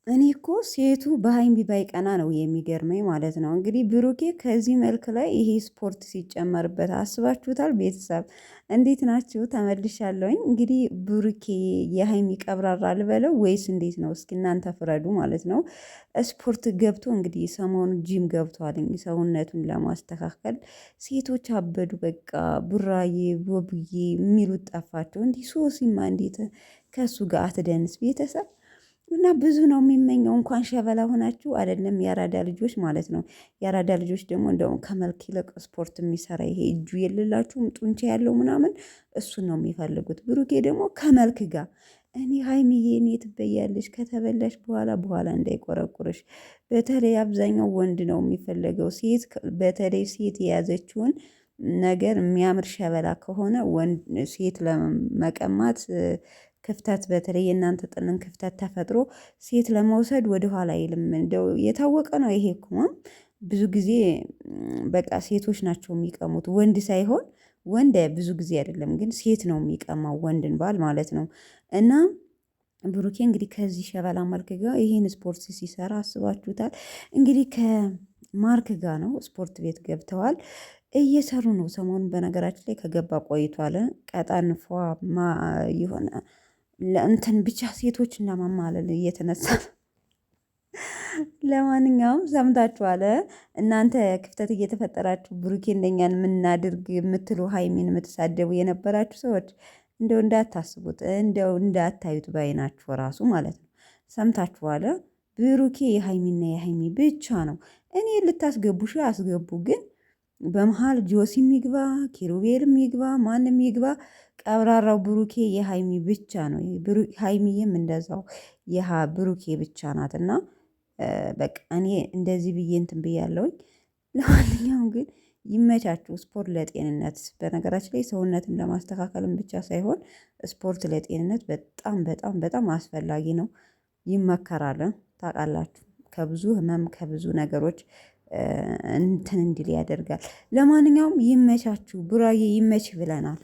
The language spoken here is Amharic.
እኔ እኮ ሴቱ በሃይሚ ባይቀና ነው የሚገርመኝ ማለት ነው። እንግዲህ ብሩኬ ከዚህ መልክ ላይ ይሄ ስፖርት ሲጨመርበት አስባችሁታል? ቤተሰብ እንዴት ናችሁ? ተመልሻለሁኝ። እንግዲህ ብሩኬ የሃይሚ ቀብራራ ልበለው ወይስ እንዴት ነው? እስኪ እናንተ ፍረዱ ማለት ነው። ስፖርት ገብቶ እንግዲህ ሰሞኑ ጂም ገብቷል ሰውነቱን ለማስተካከል። ሴቶች አበዱ በቃ ቡራዬ ቦብዬ የሚሉት ጠፋቸው። እንዲህ ሶሲማ እንዴት ከእሱ ጋር አትደንስ ቤተሰብ እና ብዙ ነው የሚመኘው። እንኳን ሸበላ ሆናችሁ አይደለም የአራዳ ልጆች ማለት ነው። የአራዳ ልጆች ደግሞ እንደውም ከመልክ ይልቅ ስፖርት የሚሰራ ይሄ እጁ የሌላችሁም ጡንቻ ያለው ምናምን እሱን ነው የሚፈልጉት። ብሩኬ ደግሞ ከመልክ ጋር እኔ ሀይሚዬ እኔ ትበያለሽ ከተበላሽ በኋላ እንዳይቆረቁርሽ። በተለይ አብዛኛው ወንድ ነው የሚፈለገው። ሴት በተለይ ሴት የያዘችውን ነገር የሚያምር ሸበላ ከሆነ ወንድ ሴት ለመቀማት ክፍተት በተለይ የእናንተ ጥንን ክፍተት ተፈጥሮ ሴት ለመውሰድ ወደኋላ አይልም። እንደው የታወቀ ነው ይሄ እኮ ብዙ ጊዜ በቃ ሴቶች ናቸው የሚቀሙት ወንድ ሳይሆን ወንድ ብዙ ጊዜ አይደለም ግን ሴት ነው የሚቀማው ወንድን ባል ማለት ነው። እና ብሩኬ እንግዲህ ከዚህ ሸበላ መልክ ጋር ይሄን ስፖርት ሲሰራ አስባችሁታል? እንግዲህ ከማርክ ጋር ነው ስፖርት ቤት ገብተዋል እየሰሩ ነው። ሰሞኑን በነገራችን ላይ ከገባ ቆይቷል። ቀጠንፏ የሆነ ለእንትን ብቻ ሴቶችን ለማማለል እየተነሳ ለማንኛውም ሰምታችኋል። እናንተ ክፍተት እየተፈጠራችሁ ብሩኬ እንደኛን የምናድርግ የምትሉ ሀይሚን የምትሳደቡ የነበራችሁ ሰዎች እንደው እንዳታስቡት፣ እንደው እንዳታዩት ባይናችሁ ራሱ ማለት ነው። ሰምታችኋል። ብሩኬ የሀይሚና የሀይሚ ብቻ ነው። እኔ ልታስገቡ አስገቡ ግን በመሃል ጆሲም ይግባ ኪሩቤልም ይግባ ማንም ይግባ ቀብራራው ብሩኬ የሃይሚ ብቻ ነው። ሃይሚዬም እንደዛው ብሩኬ ብቻ ናት። እና በቃ እኔ እንደዚህ ብዬ እንትን ብያለሁኝ። ለማንኛውም ግን ይመቻችሁ። ስፖርት ለጤንነት በነገራችን ላይ ሰውነትን ለማስተካከልም ብቻ ሳይሆን ስፖርት ለጤንነት በጣም በጣም በጣም አስፈላጊ ነው። ይመከራል። ታውቃላችሁ ከብዙ ህመም ከብዙ ነገሮች እንትን እንዲል ያደርጋል። ለማንኛውም ይመቻችሁ። ቡራዬ ይመች ብለናል።